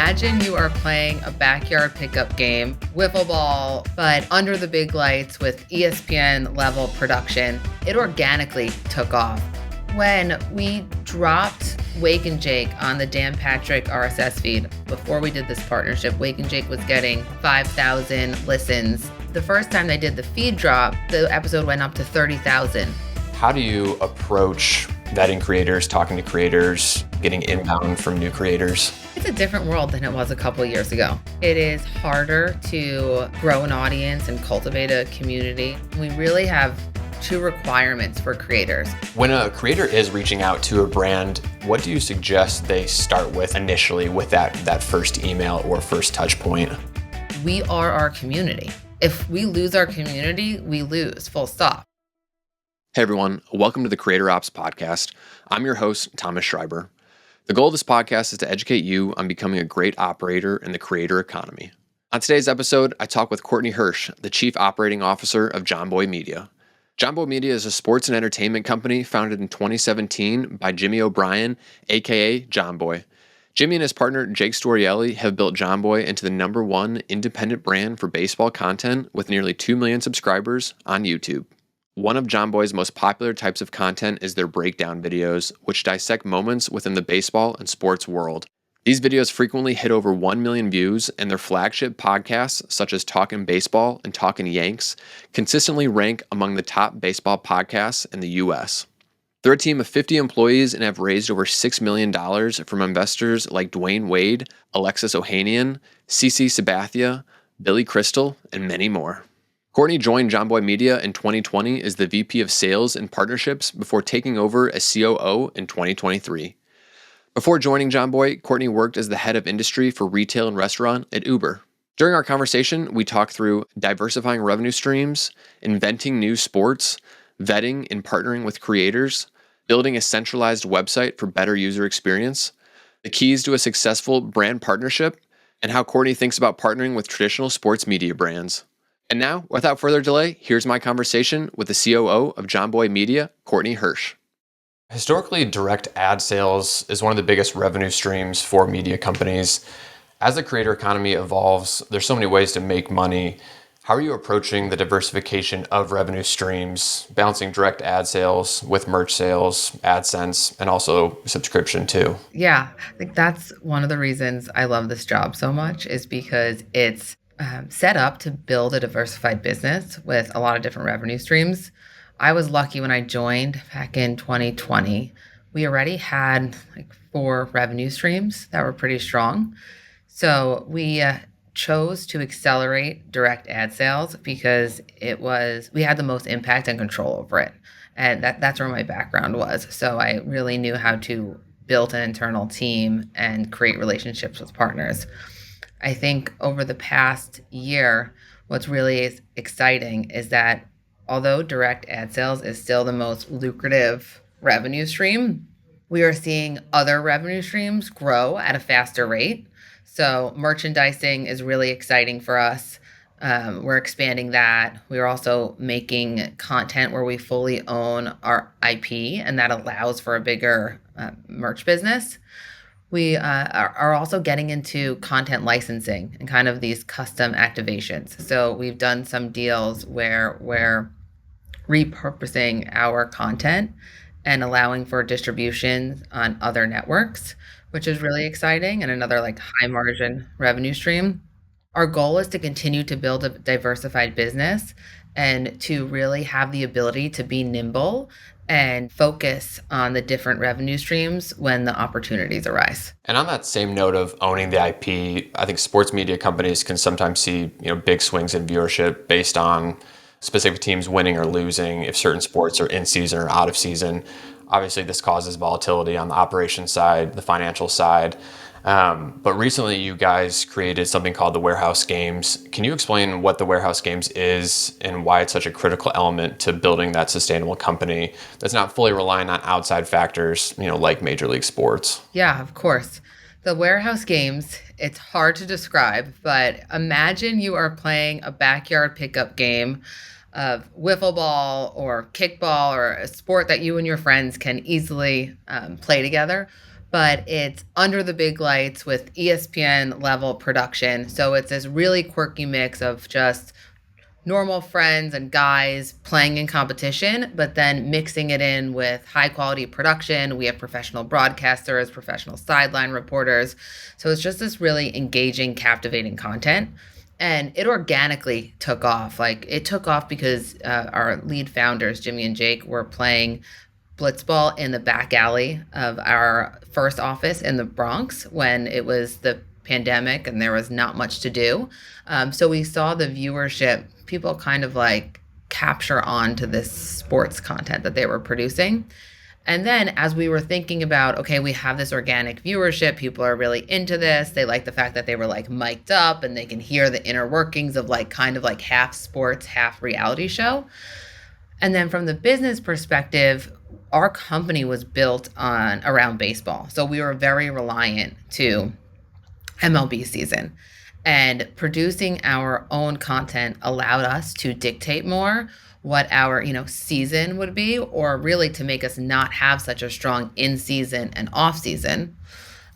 Imagine you are playing a backyard pickup game, wiffle ball, but under the big lights with ESPN level production. It organically took off. When we dropped Wake and Jake on the Dan Patrick RSS feed, before we did this partnership, Wake and Jake was getting 5,000 listens. The first time they did the feed drop, the episode went up to 30,000. How do you approach vetting creators, talking to creators, getting inbound from new creators? It's a different world than it was a couple of years ago. It is harder to grow an audience and cultivate a community. We really have two requirements for creators. When a creator is reaching out to a brand, what do you suggest they start with initially with that first email or first touch point? We are our community. If we lose our community, we lose, full stop. Hey everyone, welcome to the Creator Ops Podcast. I'm your host, Thomas Schreiber. The goal of this podcast is to educate you on becoming a great operator in the creator economy. On today's episode, I talk with Courtney Hirsch, the Chief Operating Officer of Jomboy Media. Jomboy Media is a sports and entertainment company founded in 2017 by Jimmy O'Brien, aka Jomboy. Jimmy and his partner, Jake Storielli, have built Jomboy into the #1 independent brand for baseball content with nearly 2 million subscribers on YouTube. One of Jomboy's most popular types of content is their breakdown videos, which dissect moments within the baseball and sports world. These videos frequently hit over 1 million views, and their flagship podcasts, such as Talkin' Baseball and Talkin' Yanks, consistently rank among the top baseball podcasts in the U.S. They're a team of 50 employees and have raised over $6 million from investors like Dwayne Wade, Alexis Ohanian, CC Sabathia, Billy Crystal, and many more. Courtney joined Jomboy Media in 2020 as the VP of Sales and Partnerships before taking over as COO in 2023. Before joining Jomboy, Courtney worked as the head of industry for retail and restaurant at Uber. During our conversation, we talked through diversifying revenue streams, inventing new sports, vetting and partnering with creators, building a centralized website for better user experience, the keys to a successful brand partnership, and how Courtney thinks about partnering with traditional sports media brands. And now, without further delay, here's my conversation with the COO of Jomboy Media, Courtney Hirsch. Historically, direct ad sales is one of the biggest revenue streams for media companies. As the creator economy evolves, there's so many ways to make money. How are you approaching the diversification of revenue streams, balancing direct ad sales with merch sales, AdSense, and also subscription too? Yeah, I think that's one of the reasons I love this job so much is because it's set up to build a diversified business with a lot of different revenue streams. I was lucky when I joined back in 2020. We already had like 4 revenue streams that were pretty strong. So we chose to accelerate direct ad sales because we had the most impact and control over it. And that's where my background was. So I really knew how to build an internal team and create relationships with partners. I think over the past year, what's really exciting is that although direct ad sales is still the most lucrative revenue stream, we are seeing other revenue streams grow at a faster rate. So merchandising is really exciting for us. We're expanding that. We're also making content where we fully own our IP, and that allows for a bigger merch business. We are also getting into content licensing and kind of these custom activations. So we've done some deals where we're repurposing our content and allowing for distribution on other networks, which is really exciting and another like high margin revenue stream. Our goal is to continue to build a diversified business and to really have the ability to be nimble and focus on the different revenue streams when the opportunities arise. And on that same note of owning the IP, I think sports media companies can sometimes see, big swings in viewership based on specific teams winning or losing if certain sports are in season or out of season. Obviously, this causes volatility on the operations side, the financial side. But recently, you guys created something called the Warehouse Games. Can you explain what the Warehouse Games is and why it's such a critical element to building that sustainable company that's not fully relying on outside factors, like Major League Sports? Yeah, of course. The Warehouse Games, it's hard to describe, but imagine you are playing a backyard pickup game of wiffle ball or kickball or a sport that you and your friends can easily play together. but it's under the big lights with ESPN level production. So it's this really quirky mix of just normal friends and guys playing in competition, but then mixing it in with high quality production. We have professional broadcasters, professional sideline reporters. So it's just this really engaging, captivating content. And it organically took off. Like it took off because our lead founders, Jimmy and Jake, were playing blitzball in the back alley of our first office in the Bronx when it was the pandemic and there was not much to do. So we saw the viewership, people kind of like capture on to this sports content that they were producing. And then as we were thinking about, okay, we have this organic viewership, people are really into this. They like the fact that they were like mic'd up and they can hear the inner workings of like kind of like half sports, half reality show. And then from the business perspective, our company was built on around baseball. So we were very reliant to MLB season. And producing our own content allowed us to dictate more what our, season would be, or really to make us not have such a strong in-season and off-season.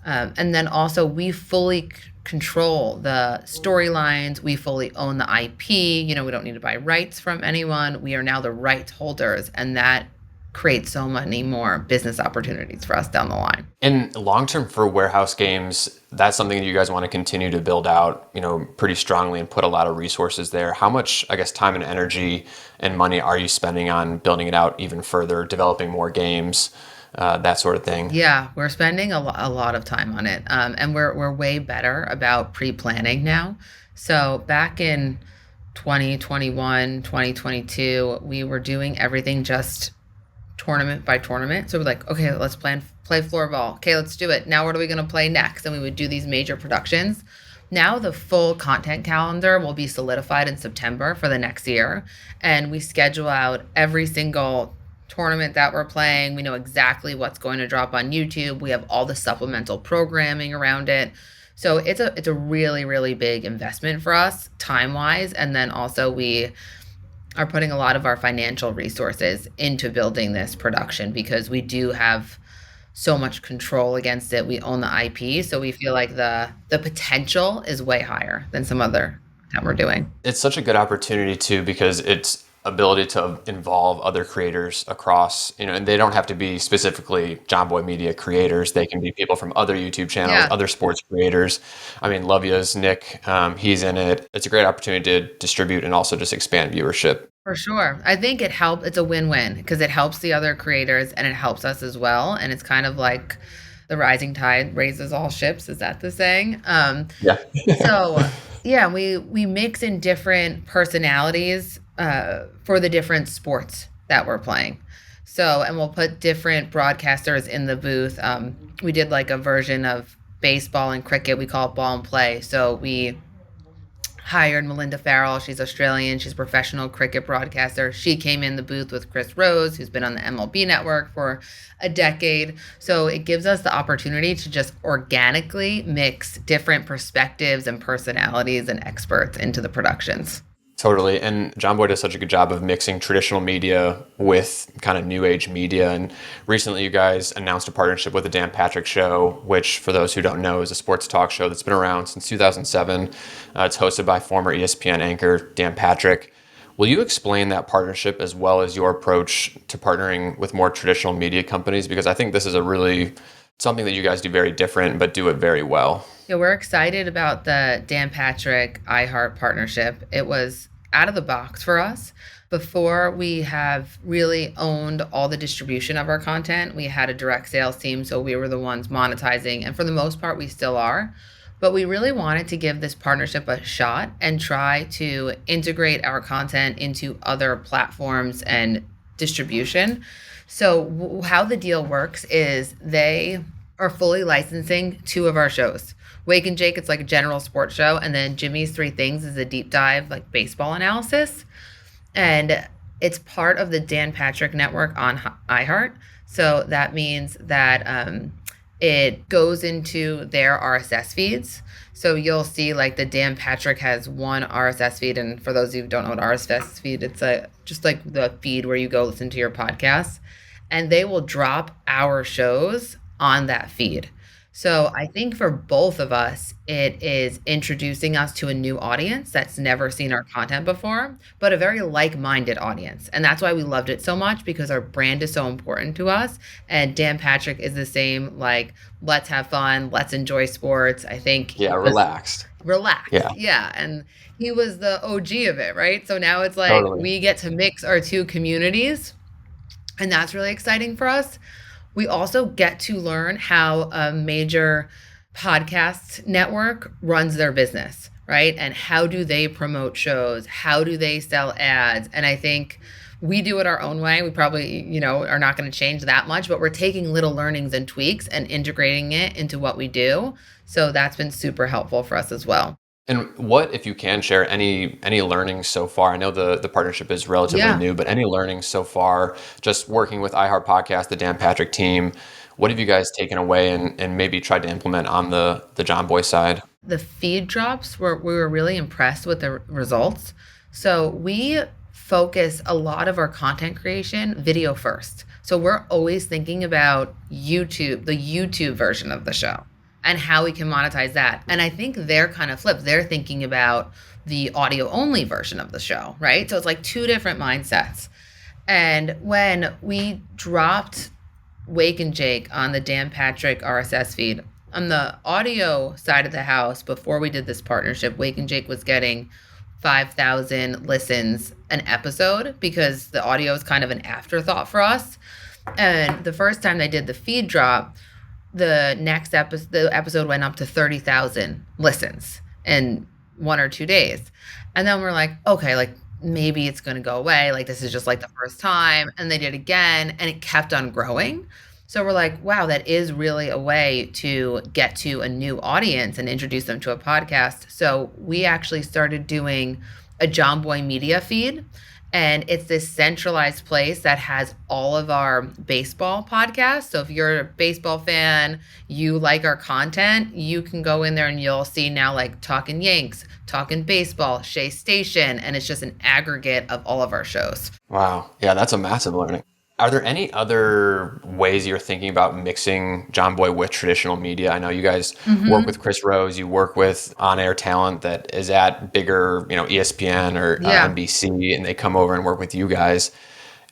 And then also we fully control the storylines. We fully own the IP. We don't need to buy rights from anyone. We are now the rights holders, and that create so many more business opportunities for us down the line. And long term for warehouse games, that's something that you guys want to continue to build out, pretty strongly and put a lot of resources there. How much, I guess, time and energy and money are you spending on building it out even further, developing more games, that sort of thing? Yeah, we're spending a lot of time on it. And we're way better about pre-planning now. So back in 2021, 2022, we were doing everything just tournament by tournament. So we're like, okay, let's play floorball. Okay, let's do it. Now what are we going to play next? And we would do these major productions. Now the full content calendar will be solidified in September for the next year. And we schedule out every single tournament that we're playing. We know exactly what's going to drop on YouTube. We have all the supplemental programming around it. So it's a really, really big investment for us time-wise. And then also we are putting a lot of our financial resources into building this production because we do have so much control against it. We own the IP, so we feel like the potential is way higher than some other that we're doing. It's such a good opportunity too, because it's ability to involve other creators across, and they don't have to be specifically Jomboy Media creators. They can be people from other YouTube channels, other sports creators. I mean, Lovia's Nick, he's in it. It's a great opportunity to distribute and also just expand viewership. For sure. I think it's a win-win because it helps the other creators and it helps us as well. And it's kind of like the rising tide raises all ships. Is that the saying? Yeah. So yeah, we mix in different personalities for the different sports that we're playing. So, and we'll put different broadcasters in the booth. We did like a version of baseball and cricket. We call it ball and play. So we hired Melinda Farrell. She's Australian. She's a professional cricket broadcaster. She came in the booth with Chris Rose, who's been on the MLB network for a decade. So it gives us the opportunity to just organically mix different perspectives and personalities and experts into the productions. Totally. And Jomboy does such a good job of mixing traditional media with kind of new age media. And recently you guys announced a partnership with the Dan Patrick Show, which for those who don't know is a sports talk show that's been around since 2007. It's hosted by former ESPN anchor Dan Patrick. Will you explain that partnership as well as your approach to partnering with more traditional media companies? Because I think this is something that you guys do very different, but do it very well. Yeah, we're excited about the Dan Patrick iHeart partnership. It was out of the box for us. Before we have really owned all the distribution of our content, we had a direct sales team, so we were the ones monetizing, and for the most part, we still are. But we really wanted to give this partnership a shot and try to integrate our content into other platforms and distribution. So how the deal works is they are fully licensing 2 of our shows. Wake and Jake, it's like a general sports show. And then Jimmy's 3 Things is a deep dive, like baseball analysis. And it's part of the Dan Patrick network on iHeart. So that means that it goes into their RSS feeds. So you'll see like the Dan Patrick has one RSS feed. And for those of you who don't know what RSS feed, it's just like the feed where you go listen to your podcasts. And they will drop our shows on that feed. So I think for both of us, it is introducing us to a new audience that's never seen our content before, but a very like-minded audience. And that's why we loved it so much, because our brand is so important to us. And Dan Patrick is the same, like, let's have fun, let's enjoy sports. I think Yeah, he was relaxed. relaxed. Yeah, Yeah. And he was the OG of it, right? So now it's like totally. we get to mix our two communities, and that's really exciting for us. We also get to learn how a major podcast network runs their business, right? And how do they promote shows? How do they sell ads? And I think we do it our own way. We probably, are not going to change that much, but we're taking little learnings and tweaks and integrating it into what we do. So that's been super helpful for us as well. And what, if you can share any learnings so far? I know the partnership is relatively Yeah. new, but any learnings so far, just working with iHeart Podcast, the Dan Patrick team, what have you guys taken away and maybe tried to implement on the Jomboy side? The feed drops we were really impressed with the results. So we focus a lot of our content creation video first. So we're always thinking about YouTube, the YouTube version of the show, and how we can monetize that. And I think they're kind of flipped. They're thinking about the audio only version of the show, right? So it's like two different mindsets. And when we dropped Wake and Jake on the Dan Patrick RSS feed, on the audio side of the house, before we did this partnership, Wake and Jake was getting 5,000 listens an episode, because the audio is kind of an afterthought for us. And the first time they did the feed drop, the episode went up to 30,000 listens in 1 or 2 days. And then we're like, okay, like maybe it's going to go away. Like this is just like the first time. And they did again, and it kept on growing. So we're like, wow, that is really a way to get to a new audience and introduce them to a podcast. So we actually started doing a Jomboy media feed. And it's this centralized place that has all of our baseball podcasts. So if you're a baseball fan, you like our content, you can go in there and you'll see now like Talking Yanks, Talking Baseball, Shea Station, and it's just an aggregate of all of our shows. Wow. Yeah, that's a massive learning. Are there any other ways you're thinking about mixing Jomboy with traditional media? I know you guys work with Chris Rose, you work with on-air talent that is at bigger, ESPN or Yeah. NBC, and they come over and work with you guys.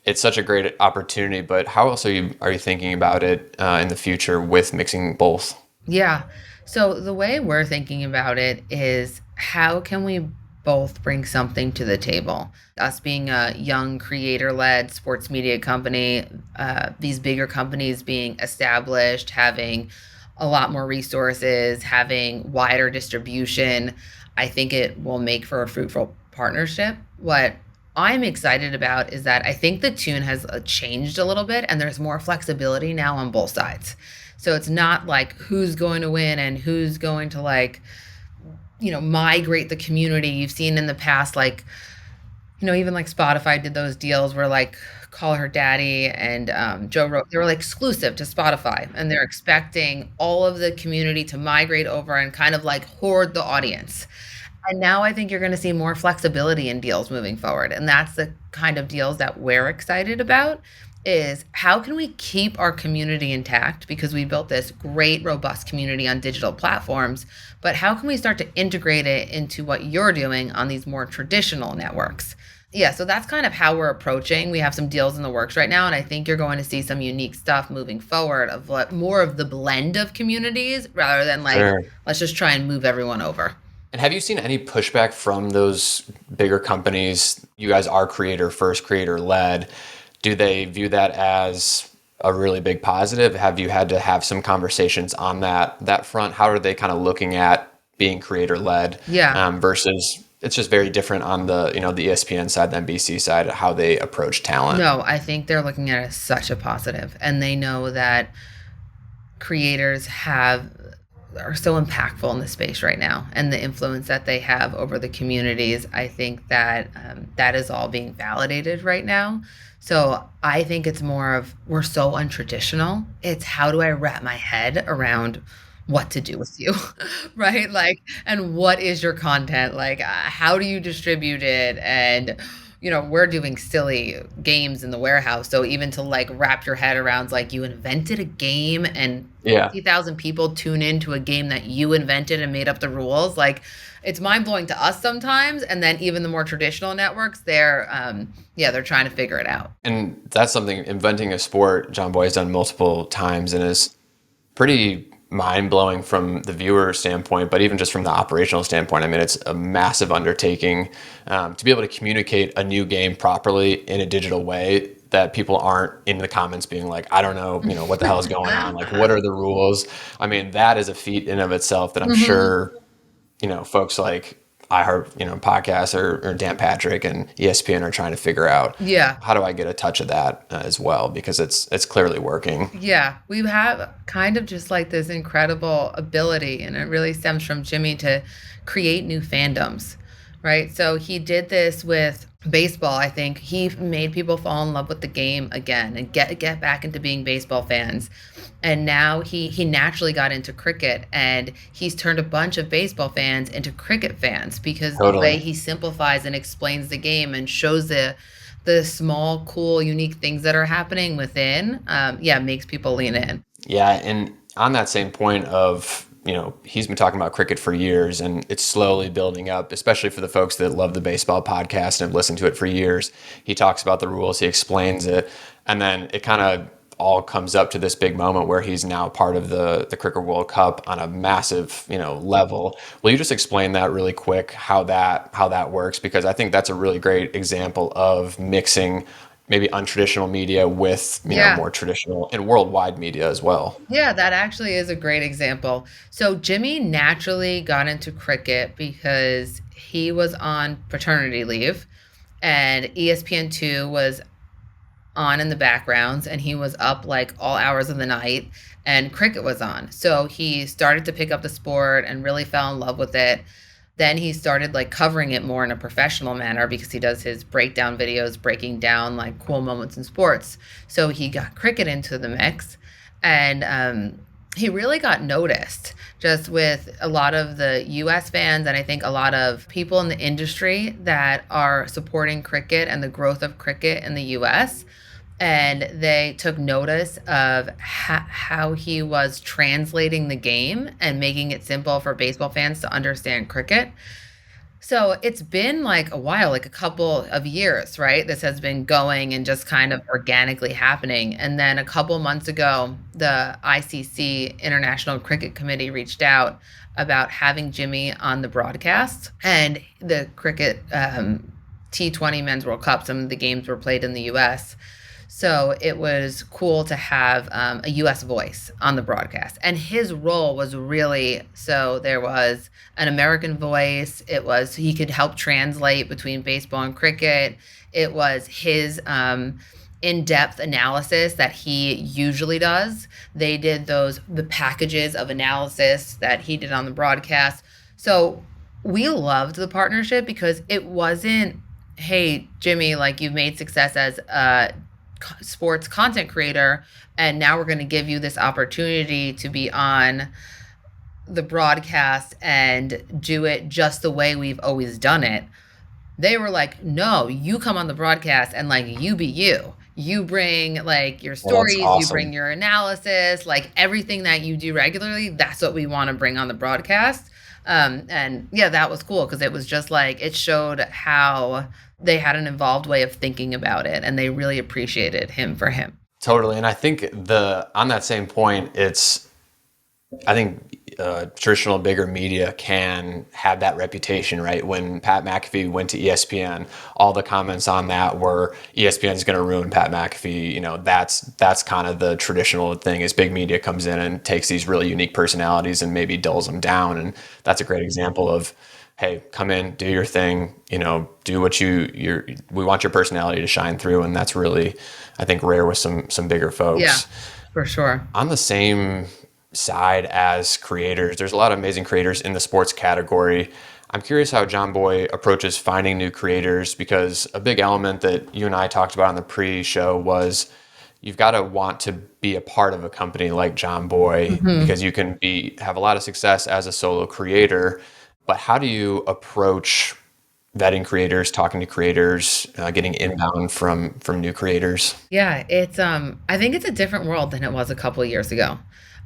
It's such a great opportunity, but how else are you thinking about it in the future with mixing both? Yeah. So the way we're thinking about it is, how can we both bring something to the table? Us being a young creator-led sports media company, these bigger companies being established, having a lot more resources, having wider distribution, I think it will make for a fruitful partnership. What I'm excited about is that I think the tune has changed a little bit, and there's more flexibility now on both sides. So it's not like who's going to win and who's going to migrate the community. You've seen in the past, even like Spotify did those deals where like Call Her Daddy and Joe Rogan, they were like exclusive to Spotify, and they're expecting all of the community to migrate over and kind of like hoard the audience. And now I think you're going to see more flexibility in deals moving forward. And that's the kind of deals that we're excited about, is how can we keep our community intact, because we built this great, robust community on digital platforms, but how can we start to integrate it into what you're doing on these more traditional networks? Yeah, so that's kind of how we're approaching. We have some deals in the works right now, and I think you're going to see some unique stuff moving forward of more of the blend of communities, rather than Sure. let's just try and move everyone over. And have you seen any pushback from those bigger companies? You guys are creator first, creator led. Do they view that as a really big positive? Have you had to have some conversations on that front? How are they kind of looking at being creator led? Yeah. Versus it's just very different on the the ESPN side, the NBC side, how they approach talent. No, I think they're looking at it as such a positive, and they know that creators are so impactful in the space right now, and the influence that they have over the communities. I think that that is all being validated right now. So I think it's more of, we're so untraditional. It's how do I wrap my head around what to do with you, right? And what is your content? How do you distribute it? And we're doing silly games in the warehouse. So even to like wrap your head around like you invented a game and Yeah. 50,000 people tune into a game that you invented and made up the rules, like it's mind blowing to us sometimes. And then even the more traditional networks, they're trying to figure it out. And that's something, inventing a sport, Jomboy has done multiple times and is pretty mind-blowing from the viewer standpoint, but even just from the operational standpoint. I mean, it's a massive undertaking to be able to communicate a new game properly in a digital way that people aren't in the comments being like, I don't know, what the hell is going on? Like, what are the rules? I mean, that is a feat in of itself that I'm Mhm. sure, folks like iHeart, podcasts or Dan Patrick and ESPN are trying to figure out, Yeah. how do I get a touch of that as well? Because it's clearly working. Yeah, we have kind of just like this incredible ability, and it really stems from Jimmy to create new fandoms, right? So he did this with baseball. I think he made people fall in love with the game again and get back into being baseball fans. And now he naturally got into cricket, and he's turned a bunch of baseball fans into cricket fans because the way Totally. he simplifies and explains the game and shows the small, cool, unique things that are happening within, makes people lean in. Yeah, and on that same point of, he's been talking about cricket for years and it's slowly building up, especially for the folks that love the baseball podcast and have listened to it for years. He talks about the rules, he explains it, and then it kind of all comes up to this big moment where he's now part of the Cricket World Cup on a massive, level. Will you just explain that really quick, how that works? Because I think that's a really great example of mixing maybe untraditional media with Yeah. more traditional and worldwide media as well. Yeah, that actually is a great example. So Jimmy naturally got into cricket because he was on paternity leave, and ESPN2 was on in the backgrounds, and he was up like all hours of the night, and cricket was on. So he started to pick up the sport and really fell in love with it. Then he started like covering it more in a professional manner because he does his breakdown videos breaking down like cool moments in sports. So he got cricket into the mix, and he really got noticed just with a lot of the US fans, and I think a lot of people in the industry that are supporting cricket and the growth of cricket in the US. And they took notice of how he was translating the game and making it simple for baseball fans to understand cricket. So it's been like a while, like a couple of years, right? This has been going and just kind of organically happening. And then a couple months ago, the ICC, International Cricket Committee, reached out about having Jimmy on the broadcast. And the cricket T20 Men's World Cup, some of the games were played in the US. So it was cool to have a US voice on the broadcast. And his role was really, so there was an American voice. It was, he could help translate between baseball and cricket. It was his in-depth analysis that he usually does. They did the packages of analysis that he did on the broadcast. So we loved the partnership because it wasn't, hey, Jimmy, like you've made success as a sports content creator, and now we're going to give you this opportunity to be on the broadcast and do it just the way we've always done it. They were like, no, you come on the broadcast and like you be you. You bring like your Well, that's stories, you bring awesome. your analysis, like everything that you do regularly. That's what we want to bring on the broadcast. And yeah, that was cool because it was just like it showed how they had an involved way of thinking about it, and they really appreciated him for him. Totally. And I think on that same point, I think traditional bigger media can have that reputation, right? When Pat McAfee went to ESPN, all the comments on that were ESPN is going to ruin Pat McAfee. That's kind of the traditional thing is big media comes in and takes these really unique personalities and maybe dulls them down. And that's a great example of, hey, come in, do your thing, do what we want your personality to shine through. And that's really, I think, rare with some bigger Yeah, folks. for sure. On the same side as creators, there's a lot of amazing creators in the sports category. I'm curious how Jomboy approaches finding new creators, because a big element that you and I talked about on the pre-show was you've got to want to be a part of a company like Jomboy Hmm. because you can have a lot of success as a solo creator. But how do you approach vetting creators, talking to creators, getting inbound from new creators? Yeah, it's I think it's a different world than it was a couple of years ago.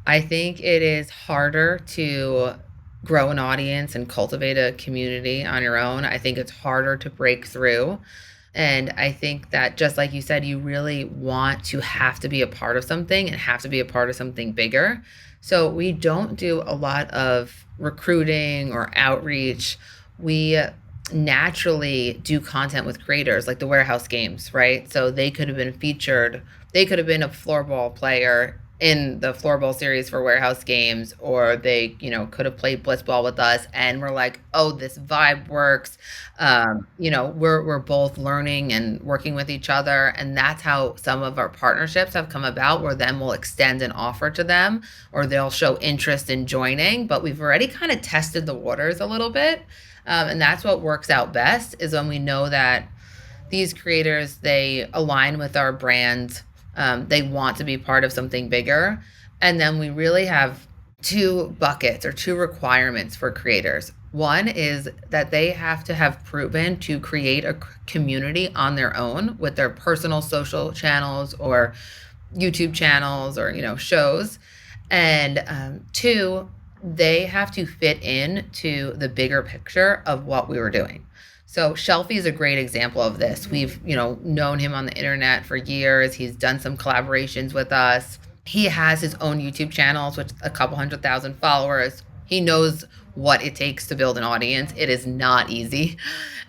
I think it is harder to grow an audience and cultivate a community on your own. I think it's harder to break through. And I think that just like you said, you really want to have to be a part of something and have to be a part of something bigger. So we don't do a lot of recruiting or outreach. We naturally do content with creators like the warehouse games, right? So they could have been featured, they could have been a floorball player in the floorball series for warehouse games, or they, could have played blitzball with us and we're like, oh, this vibe works. We're both learning and working with each other. And that's how some of our partnerships have come about, where then we'll extend an offer to them or they'll show interest in joining. But we've already kind of tested the waters a little bit. And that's what works out best, is when we know that these creators, they align with our brand. They want to be part of something bigger. And then we really have two buckets or two requirements for creators. One is that they have to have proven to create a community on their own with their personal social channels or YouTube channels or, shows. And two, they have to fit in to the bigger picture of what we were doing. So Shelfie is a great example of this. We've, known him on the internet for years. He's done some collaborations with us. He has his own YouTube channels with a couple 100,000 followers. He knows what it takes to build an audience. It is not easy.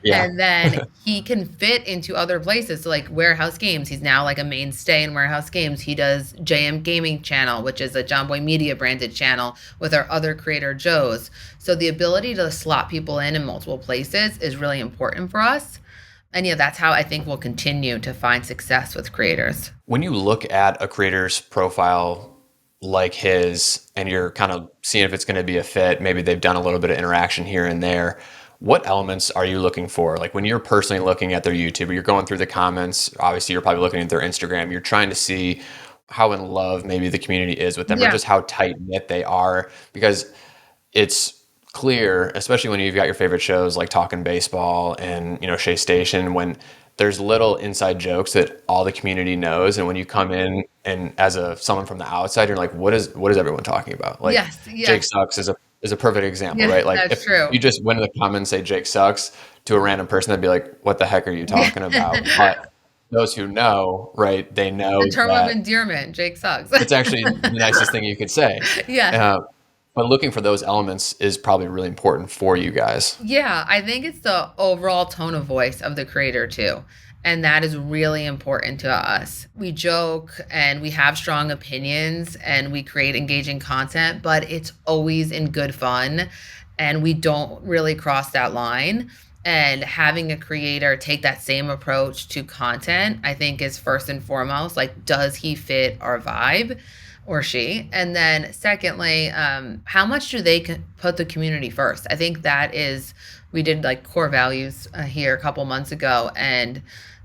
Yeah. And then he can fit into other places. So like Warehouse Games, he's now like a mainstay in Warehouse Games. He does JM Gaming channel, which is a Jomboy Media branded channel with our other creator, Joe's. So the ability to slot people in multiple places is really important for us. And that's how I think we'll continue to find success with creators. When you look at a creator's profile like his and you're kind of seeing if it's going to be a fit, maybe they've done a little bit of interaction here and there, what elements are you looking for? Like when you're personally looking at their YouTube, or you're going through the comments, obviously you're probably looking at their Instagram, you're trying to see how in love maybe the community is with them, or just how tight knit they are, because it's clear, especially when you've got your favorite shows like Talking Baseball and, Shea Station, when there's little inside jokes that all the community knows. And when you come in and as someone from the outside, you're like, what is everyone talking about? Like Jake sucks is a perfect example, right? Like if true. you just went in the comments and say Jake sucks to a random person, they'd be like, what the heck are you talking about? But those who know, right, they know the term of endearment, Jake sucks. It's actually the nicest thing you could say. Yeah. But looking for those elements is probably really important for you guys. Yeah, I think it's the overall tone of voice of the creator too. And that is really important to us. We joke and we have strong opinions and we create engaging content, but it's always in good fun. And we don't really cross that line. And having a creator take that same approach to content, I think, is first and foremost, like, does he fit our vibe? Or she? And then secondly, how much do they put the community first? I think that is, we did like core values here a couple months ago, and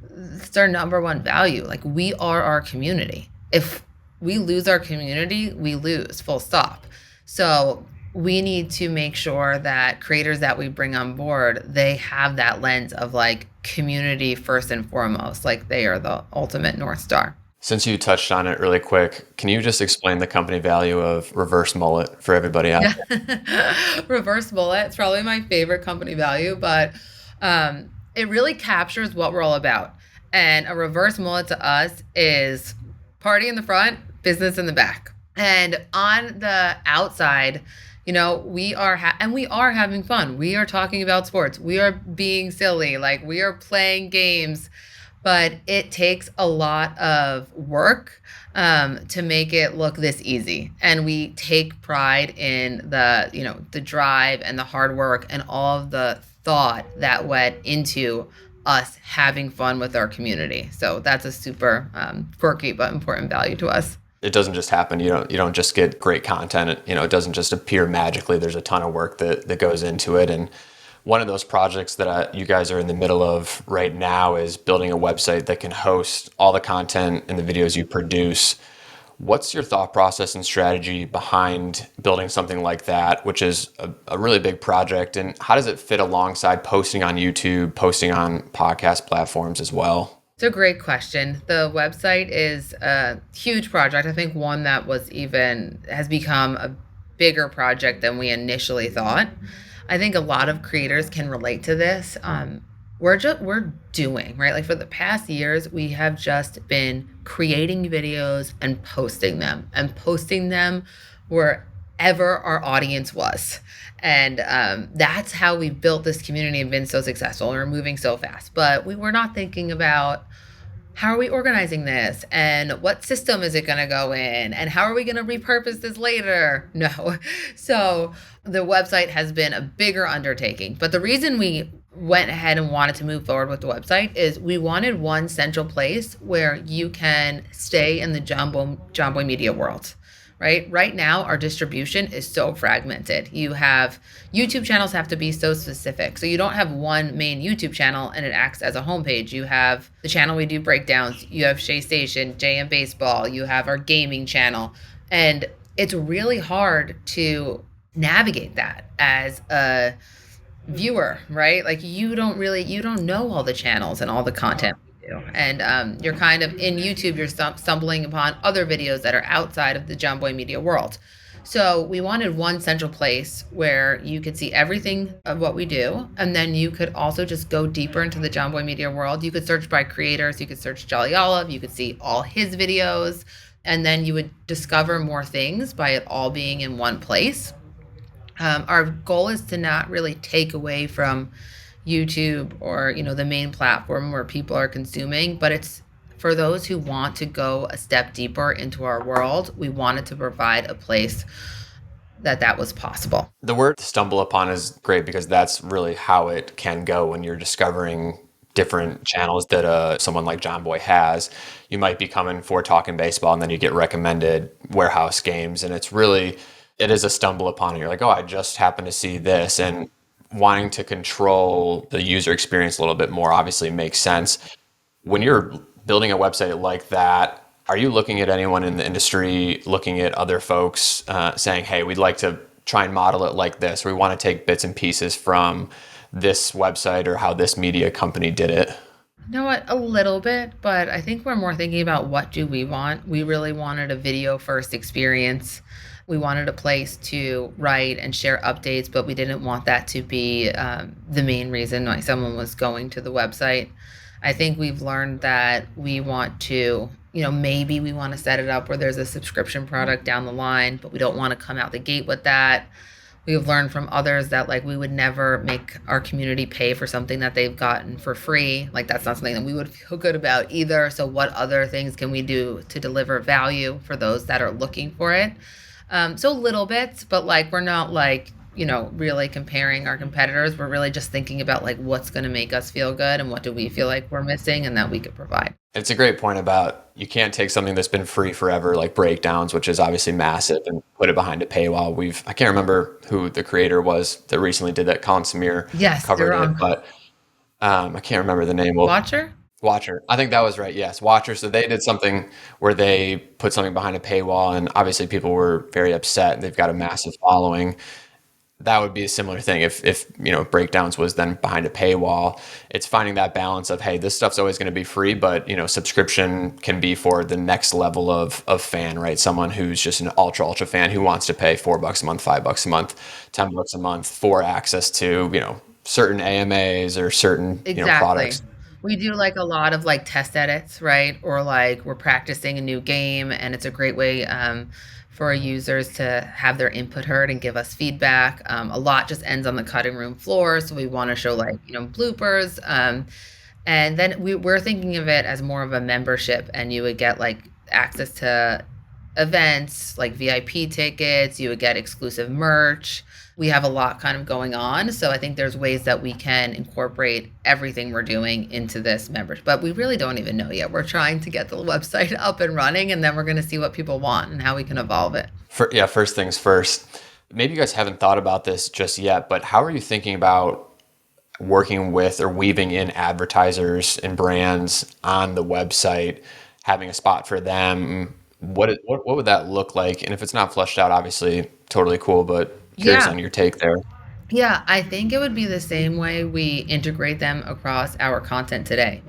it's our number one value. Like, we are our community. If we lose our community, we lose, full stop. So we need to make sure that creators that we bring on board, they have that lens of like community first and foremost, like they are the ultimate North Star. Since you touched on it really quick, can you just explain the company value of Reverse Mullet for everybody out there? Reverse Mullet, it's probably my favorite company value, but it really captures what we're all about. And a reverse mullet to us is party in the front, business in the back. And on the outside, we are having fun. We are talking about sports. We are being silly. Like, we are playing games. But it takes a lot of work to make it look this easy. And we take pride in the drive and the hard work and all of the thought that went into us having fun with our community. So that's a super quirky but important value to us. It doesn't just happen. You don't just get great content. It doesn't just appear magically. There's a ton of work that goes into it. And one of those projects that you guys are in the middle of right now is building a website that can host all the content and the videos you produce. What's your thought process and strategy behind building something like that, which is a really big project? And how does it fit alongside posting on YouTube, posting on podcast platforms as well? It's a great question. The website is a huge project. I think one that has become a bigger project than we initially thought. I think a lot of creators can relate to this. We're doing, right? Like for the past years, we have just been creating videos and posting them wherever our audience was. And that's how we built this community and been so successful. And we're moving so fast. But we were not thinking about how are we organizing this and what system is it going to go in and how are we going to repurpose this later? No. So the website has been a bigger undertaking. But the reason we went ahead and wanted to move forward with the website is we wanted one central place where you can stay in the Jomboy media world. Right now, our distribution is so fragmented. YouTube channels have to be so specific. So you don't have one main YouTube channel and it acts as a homepage. You have the channel we do breakdowns. You have Shea Station, JM Baseball. You have our gaming channel. And it's really hard to navigate that as a viewer, right? Like you don't know all the channels and all the content. And you're kind of in YouTube, you're stumbling upon other videos that are outside of the Jomboy media world. So we wanted one central place where you could see everything of what we do. And then you could also just go deeper into the Jomboy media world. You could search by creators. You could search Jolly Olive. You could see all his videos. And then you would discover more things by it all being in one place. Our goal is to not really take away from YouTube or, the main platform where people are consuming, but it's for those who want to go a step deeper into our world. We wanted to provide a place that was possible. The word stumble upon is great because that's really how it can go when you're discovering different channels that someone like Jomboy has. You might be coming for talking baseball and then you get recommended warehouse games, and it is a stumble upon, and you're like, oh, I just happened to see this. And wanting to control the user experience a little bit more obviously makes sense. When you're building a website like that, are you looking at anyone in the industry, looking at other folks saying, hey, we'd like to try and model it like this, or we want to take bits and pieces from this website or how this media company did it? You know what? A little bit, but I think we're more thinking about what do we want. We really wanted a video first experience. We wanted a place to write and share updates, but we didn't want that to be the main reason why someone was going to the website. I think we've learned that we want to, maybe we want to set it up where there's a subscription product down the line, but we don't want to come out the gate with that. We've learned from others that we would never make our community pay for something that they've gotten for free. That's not something that we would feel good about either. So what other things can we do to deliver value for those that are looking for it? So little bits, but we're not really comparing our competitors. We're really just thinking about what's going to make us feel good and what do we feel like we're missing and that we could provide. It's a great point about you can't take something that's been free forever, like breakdowns, which is obviously massive, and put it behind a paywall. I can't remember who the creator was that recently did that. Colin Samir covered it, but I can't remember the name. Watcher. I think that was right. Yes. Watcher. So they did something where they put something behind a paywall, and obviously people were very upset. They've got a massive following. That would be a similar thing. If breakdowns was then behind a paywall, it's finding that balance of, hey, this stuff's always going to be free, but subscription can be for the next level of fan, right? Someone who's just an ultra fan who wants to pay $4 a month, $5 a month, $10 a month for access to, certain AMAs or certain, products. We do a lot of test edits, right? Or we're practicing a new game, and it's a great way for our users to have their input heard and give us feedback. A lot just ends on the cutting room floor, so we want to show bloopers. And then we're thinking of it as more of a membership, and you would get access to events like VIP tickets. You would get exclusive merch. We have a lot kind of going on. So I think there's ways that we can incorporate everything we're doing into this membership, but we really don't even know yet. We're trying to get the website up and running, and then we're going to see what people want and how we can evolve it. First things first. Maybe you guys haven't thought about this just yet, but how are you thinking about working with or weaving in advertisers and brands on the website, having a spot for them, What would that look like? And if it's not fleshed out, obviously, totally cool. But curious Yeah. on your take there. Yeah, I think it would be the same way we integrate them across our content today,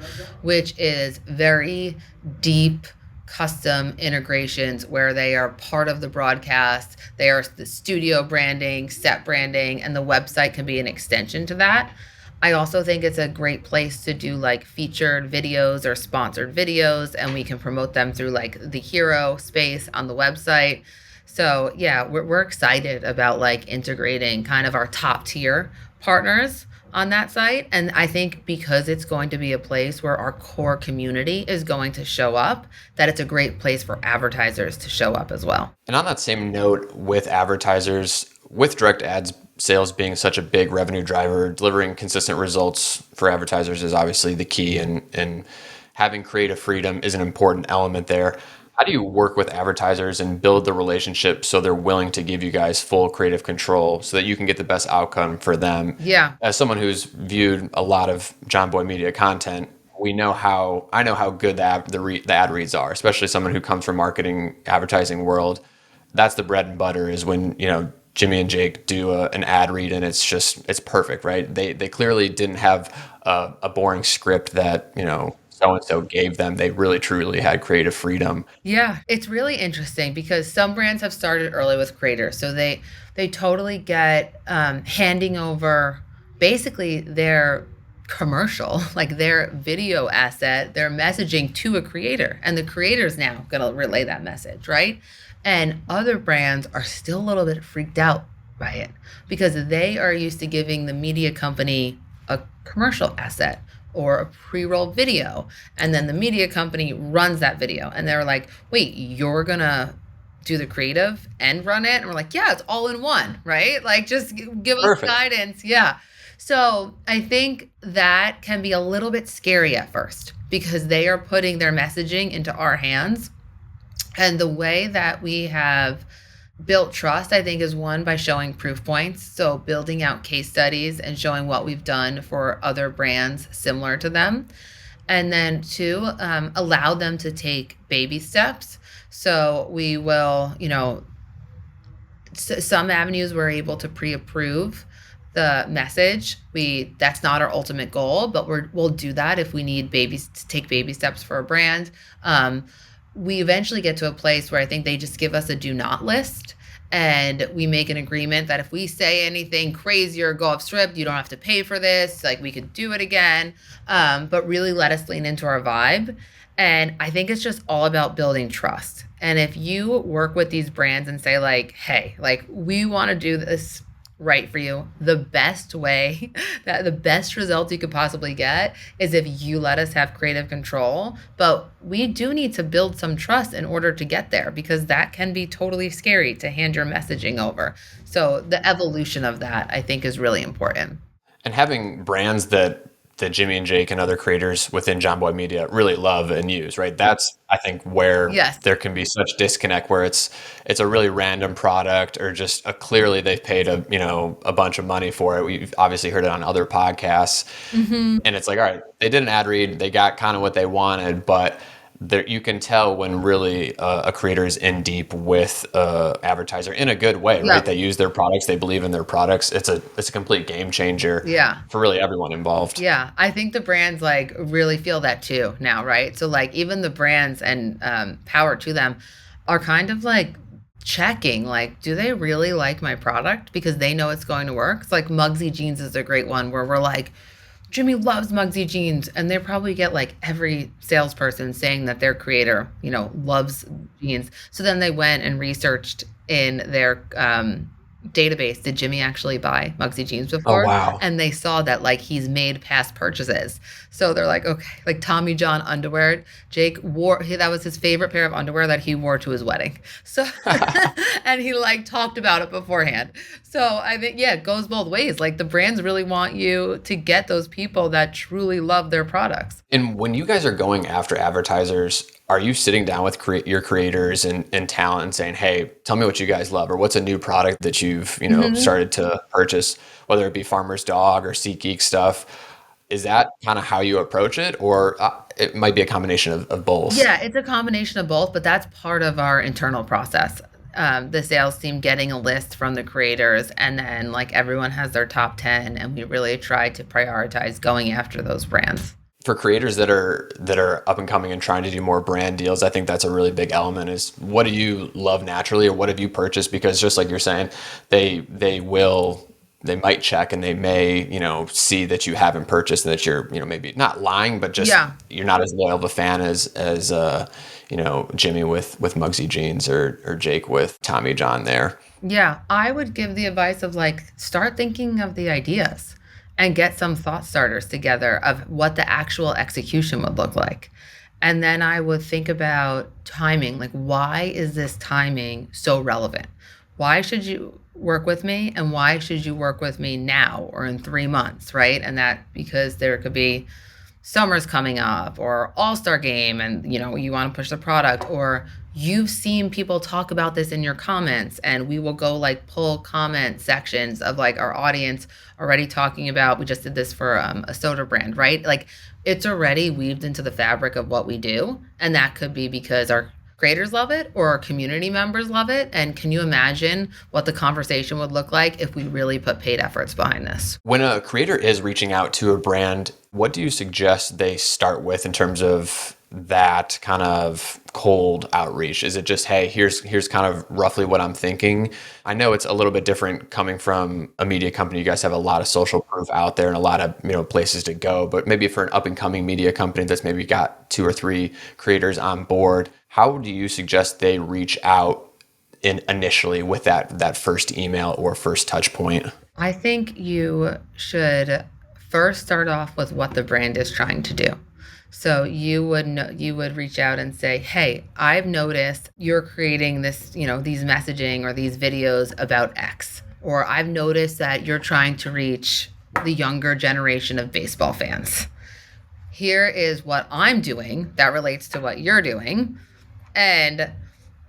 which is very deep custom integrations where they are part of the broadcast. They are the studio branding, set branding, and the website can be an extension to that. I also think it's a great place to do like featured videos or sponsored videos, and we can promote them through like the hero space on the website. So yeah, we're excited about like integrating kind of our top tier partners on that site. And I think because it's going to be a place where our core community is going to show up, that it's a great place for advertisers to show up as well. And on that same note, with advertisers, with direct ads sales being such a big revenue driver, delivering consistent results for advertisers is obviously the key, and having creative freedom is an important element there. How do you work with advertisers and build the relationship so they're willing to give you guys full creative control so that you can get the best outcome for them? Yeah. As someone who's viewed a lot of Jomboy media content, I know how good the ad reads are, especially someone who comes from marketing advertising world. That's the bread and butter is when, Jimmy and Jake do an ad read and it's perfect, right? They clearly didn't have a boring script that, so and so gave them. They really truly had creative freedom. Yeah, it's really interesting because some brands have started early with creators, so they totally get handing over basically their commercial, like their video asset, their messaging to a creator, and the creator's now going to relay that message, right? And other brands are still a little bit freaked out by it because they are used to giving the media company a commercial asset or a pre-roll video, and then the media company runs that video, and they're like, wait, you're gonna do the creative and run it? And we're like, yeah, it's all in one, right? Like, just give us Perfect. guidance. Yeah. So I think that can be a little bit scary at first because they are putting their messaging into our hands. And the way that we have built trust, I think, is one by showing proof points. So building out case studies and showing what we've done for other brands similar to them. And then two, allow them to take baby steps. So we will, some avenues we're able to pre-approve the message. That's not our ultimate goal, but we'll do that if we need babies to take baby steps for a brand. We eventually get to a place where I think they just give us a do not list, and we make an agreement that if we say anything crazy or go off script, you don't have to pay for this. Like, we could do it again, but really let us lean into our vibe. And I think it's just all about building trust. And if you work with these brands and say like, hey, like, we want to do this right for you, the best way, that the best results you could possibly get is if you let us have creative control. But we do need to build some trust in order to get there, because that can be totally scary to hand your messaging over. So the evolution of that, I think, is really important. And having brands that Jimmy and Jake and other creators within Jomboy Media really love and use, right? That's, I think, where Yes. there can be such disconnect, where it's a really random product, or just clearly they've paid a bunch of money for it. We've obviously heard it on other podcasts, and it's like, all right, they did an ad read, they got kind of what they wanted, but there, you can tell when really a creator is in deep with advertiser in a good way, Yeah. right? They use their products, they believe in their products. It's a complete game changer, Yeah. for really everyone involved. Yeah, I think the brands like really feel that too now, right? So like even the brands, and power to them, are kind of like checking, like, do they really like my product? Because they know it's going to work. It's like Mugsy Jeans is a great one where we're like, Jimmy loves Mugsy Jeans, and they probably get like every salesperson saying that their creator, loves jeans. So then they went and researched in their database, did Jimmy actually buy Mugsy Jeans Oh, before? wow. And they saw that like he's made past purchases. So they're like, okay, like Tommy John underwear. Jake that was his favorite pair of underwear that he wore to his wedding. So, and he like talked about it beforehand. So I think, yeah, it goes both ways. Like the brands really want you to get those people that truly love their products. And when you guys are going after advertisers, are you sitting down with your creators and talent and saying, hey, tell me what you guys love, or what's a new product that you've started to purchase, whether it be Farmer's Dog or SeatGeek stuff? Is that kind of how you approach it? Or it might be a combination of both. Yeah, it's a combination of both, but that's part of our internal process. The sales team getting a list from the creators, and then like everyone has their top 10, and we really try to prioritize going after those brands. For creators that are up and coming and trying to do more brand deals, I think that's a really big element is what do you love naturally or what have you purchased? Because just like you're saying, they might check and they may, see that you haven't purchased and that you're, maybe not lying, but just you're not as loyal of a fan as Jimmy with Muggsy Jeans or Jake with Tommy John there. Yeah, I would give the advice of like start thinking of the ideas and get some thought starters together of what the actual execution would look like. And then I would think about timing, like why is this timing so relevant? Why should you work with me and why should you work with me now or in 3 months, right? And that because there could be summer's coming up or all-star game and you want to push the product, or you've seen people talk about this in your comments and we will go like pull comment sections of like our audience already talking about, we just did this for a soda brand, right? Like it's already weaved into the fabric of what we do. And that could be because our creators love it or our community members love it. And can you imagine what the conversation would look like if we really put paid efforts behind this? When a creator is reaching out to a brand, what do you suggest they start with in terms of that kind of cold outreach? Is it just, hey, here's kind of roughly what I'm thinking? I know it's a little bit different coming from a media company. You guys have a lot of social proof out there and a lot of places to go. But maybe for an up and coming media company that's maybe got 2 or 3 creators on board, how do you suggest they reach out initially with that first email or first touch point? I think you should first start off with what the brand is trying to do. So you would reach out and say, hey, I've noticed you're creating this, these messaging or these videos about X, or I've noticed that you're trying to reach the younger generation of baseball fans. Here is what I'm doing that relates to what you're doing. And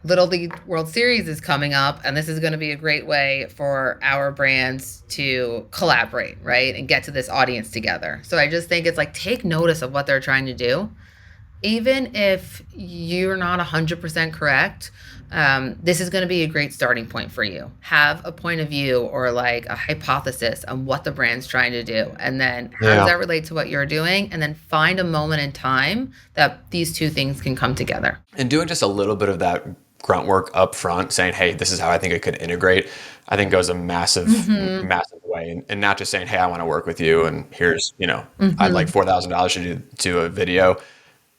Little League World Series is coming up, and this is going to be a great way for our brands to collaborate, right? And get to this audience together. So I just think it's like, take notice of what they're trying to do. Even if you're not 100% correct, this is going to be a great starting point for you. Have a point of view or like a hypothesis on what the brand's trying to do. And then how does that relate to what you're doing? And then find a moment in time that these two things can come together. And doing just a little bit of that grunt work up front, saying, hey, this is how I think it could integrate, I think goes a massive way. And not just saying, hey, I want to work with you and here's, I'd like $4,000 to do a video.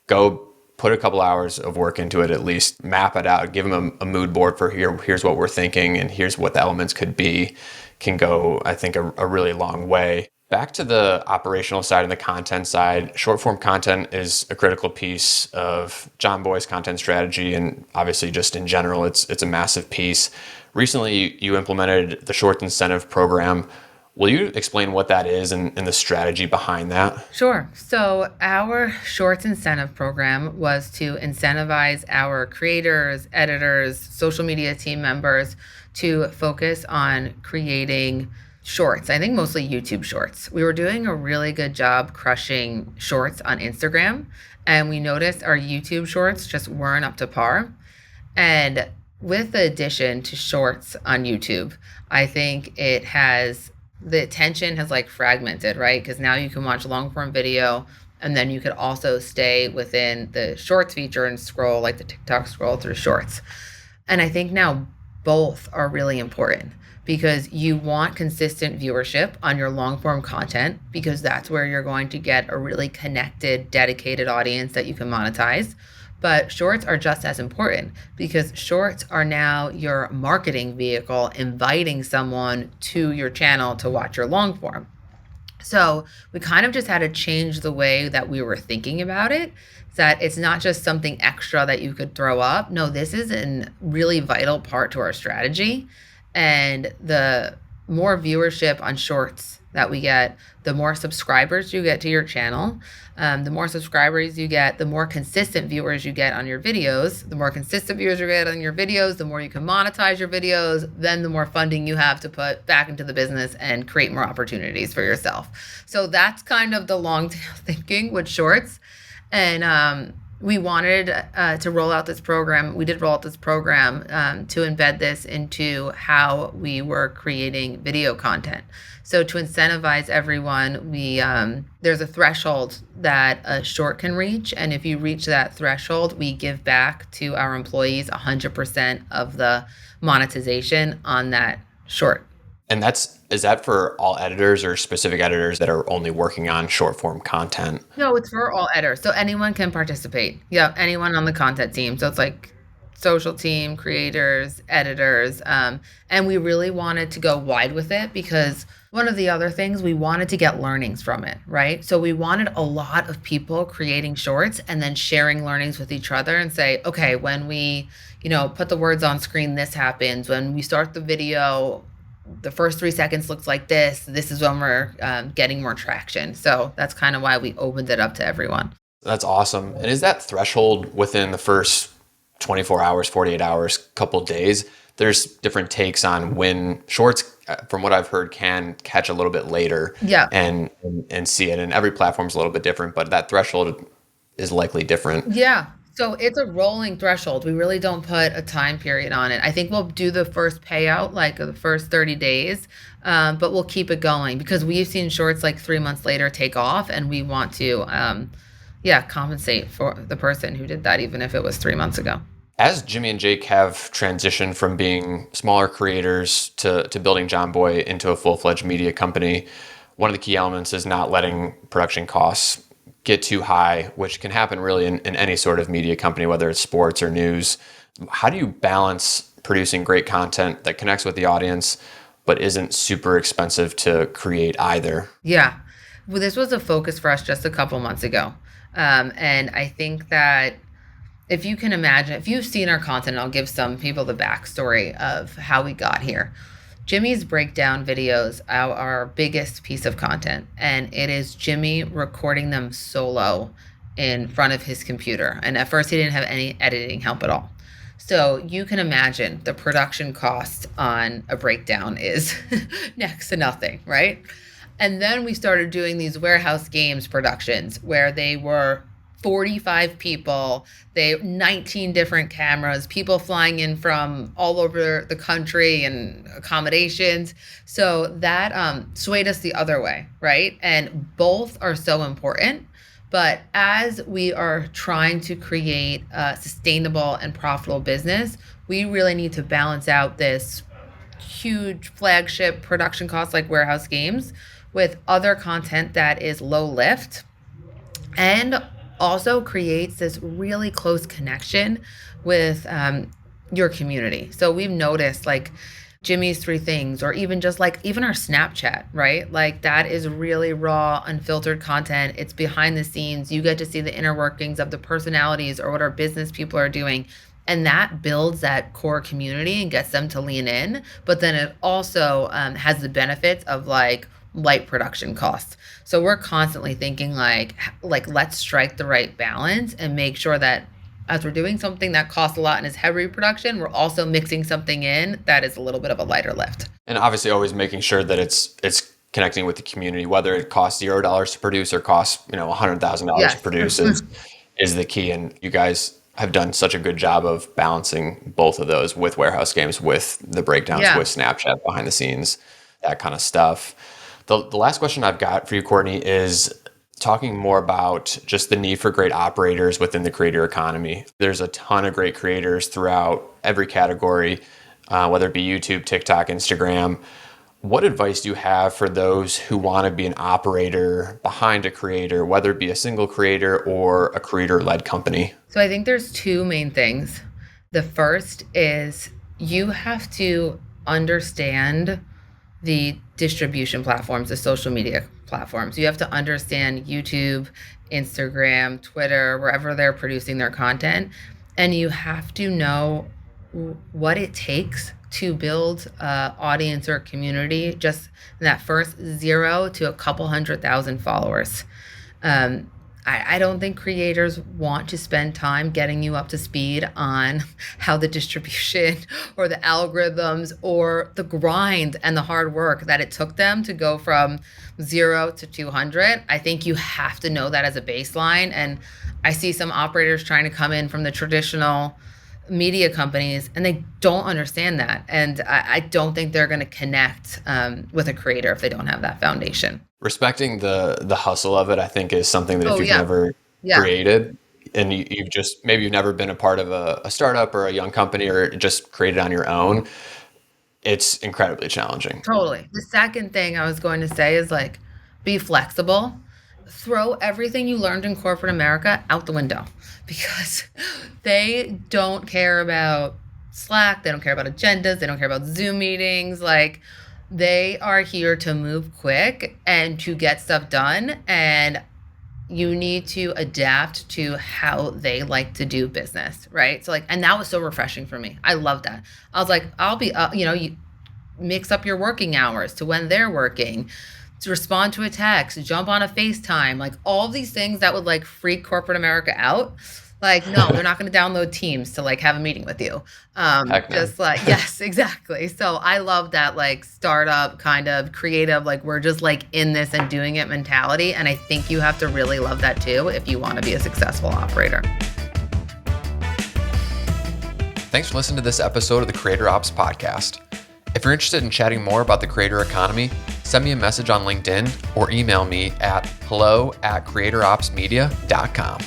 Go put a couple hours of work into it, at least map it out, give them a mood board for here's what we're thinking and here's what the elements could be, can go, I think, a really long way. Back to the operational side and the content side, short form content is a critical piece of Jomboy's content strategy. And obviously just in general, it's a massive piece. Recently, you implemented the short incentive program. Will you explain what that is and the strategy behind that? Sure. So our Shorts incentive program was to incentivize our creators, editors, social media team members to focus on creating shorts. I think mostly YouTube shorts. We were doing a really good job crushing shorts on Instagram, and we noticed our YouTube shorts just weren't up to par. And with the addition to shorts on YouTube, I think the attention has like fragmented, right? Because now you can watch long form video and then you could also stay within the shorts feature and scroll like the TikTok scroll through shorts. And I think now both are really important because you want consistent viewership on your long form content because that's where you're going to get a really connected, dedicated audience that you can monetize. But shorts are just as important because shorts are now your marketing vehicle, inviting someone to your channel to watch your long form. So we kind of just had to change the way that we were thinking about it, that it's not just something extra that you could throw up. No, this is a really vital part to our strategy. And the more viewership on shorts that we get, the more subscribers you get to your channel. The more subscribers you get, the more consistent viewers you get on your videos. The more consistent viewers you get on your videos, the more you can monetize your videos, then the more funding you have to put back into the business and create more opportunities for yourself. So that's kind of the long tail thinking with shorts. And we wanted to roll out this program. We did roll out this program to embed this into how we were creating video content. So to incentivize everyone, there's a threshold that a short can reach, and if you reach that threshold, we give back to our employees 100% of the monetization on that short. And is that for all editors or specific editors that are only working on short form content? No, it's for all editors. So anyone can participate. Yeah, anyone on the content team. So it's like social team, creators, editors. And we really wanted to go wide with it because one of the other things, we wanted to get learnings from it, right? So we wanted a lot of people creating shorts and then sharing learnings with each other and say, okay, when we, put the words on screen, this happens. When we start the video, the first 3 seconds looks like this. This is when we're getting more traction. So that's kind of why we opened it up to everyone. That's awesome. And is that threshold within the first 24 hours, 48 hours, couple days? There's different takes on when shorts, from what I've heard, can catch a little bit later. Yeah. And see it. And every platform's a little bit different, but that threshold is likely different. Yeah. So it's a rolling threshold. We really don't put a time period on it. I think we'll do the first payout, like the first 30 days, but we'll keep it going because we've seen shorts like 3 months later take off, and we want to, compensate for the person who did that, even if it was 3 months ago. As Jimmy and Jake have transitioned from being smaller creators to building Jomboy into a full-fledged media company, one of the key elements is not letting production costs get too high, which can happen really in any sort of media company, whether it's sports or news. How do you balance producing great content that connects with the audience, but isn't super expensive to create either? Yeah. Well, this was a focus for us just a couple months ago. And I think that if you can imagine, if you've seen our content, I'll give some people the backstory of how we got here. Jimmy's breakdown videos are our biggest piece of content, and it is Jimmy recording them solo in front of his computer. And at first he didn't have any editing help at all. So you can imagine the production cost on a breakdown is next to nothing, right? And then we started doing these warehouse games productions where they were 45 people, 19 different cameras, people flying in from all over the country and accommodations. So that swayed us the other way, right? And both are so important. But as we are trying to create a sustainable and profitable business, we really need to balance out this huge flagship production costs like warehouse games with other content that is low lift and also creates this really close connection with your community. So we've noticed like Jimmy's 3 things, or even just like even our Snapchat, right? Like that is really raw, unfiltered content. It's behind the scenes. You get to see the inner workings of the personalities or what our business people are doing. And that builds that core community and gets them to lean in. But then it also has the benefits of like light production costs. So we're constantly thinking like let's strike the right balance and make sure that as we're doing something that costs a lot and is heavy production, we're also mixing something in that is a little bit of a lighter lift. And obviously always making sure that it's connecting with the community, whether it costs $0 to produce or costs, $100,000 to produce is the key. And you guys have done such a good job of balancing both of those with warehouse games, with the breakdowns, with Snapchat behind the scenes, that kind of stuff. The last question I've got for you, Courtney, is talking more about just the need for great operators within the creator economy. There's a ton of great creators throughout every category, whether it be YouTube, TikTok, Instagram. What advice do you have for those who want to be an operator behind a creator, whether it be a single creator or a creator-led company? So I think there's 2 main things. The first is you have to understand the distribution platforms, the social media platforms. You have to understand YouTube, Instagram, Twitter, wherever they're producing their content. And you have to know what it takes to build an audience or community just in that first 0 to a couple 100,000 followers. I don't think creators want to spend time getting you up to speed on how the distribution or the algorithms or the grind and the hard work that it took them to go from 0 to 200. I think you have to know that as a baseline. And I see some operators trying to come in from the traditional media companies, and they don't understand that. And I don't think they're going to connect with a creator if they don't have that foundation. Respecting the hustle of it, I think, is something that if you've Yeah. never Yeah. created and you've never been a part of a startup or a young company or just created on your own, it's incredibly challenging. Totally. The second thing I was going to say is like, be flexible. Throw everything you learned in corporate America out the window because they don't care about Slack. They don't care about agendas. They don't care about Zoom meetings. Like, they are here to move quick and to get stuff done. And you need to adapt to how they like to do business, right? So like, and that was so refreshing for me. I love that. I was like, I'll be, you mix up your working hours to when they're working, to respond to a text, jump on a FaceTime, like all these things that would like freak corporate America out. Like, no, they're not going to download Teams to like have a meeting with you. Heck no. Just like, yes, exactly. So I love that like startup kind of creative, like we're just like in this and doing it mentality. And I think you have to really love that too if you want to be a successful operator. Thanks for listening to this episode of the Creator Ops Podcast. If you're interested in chatting more about the creator economy, send me a message on LinkedIn or email me at hello@creatoropsmedia.com.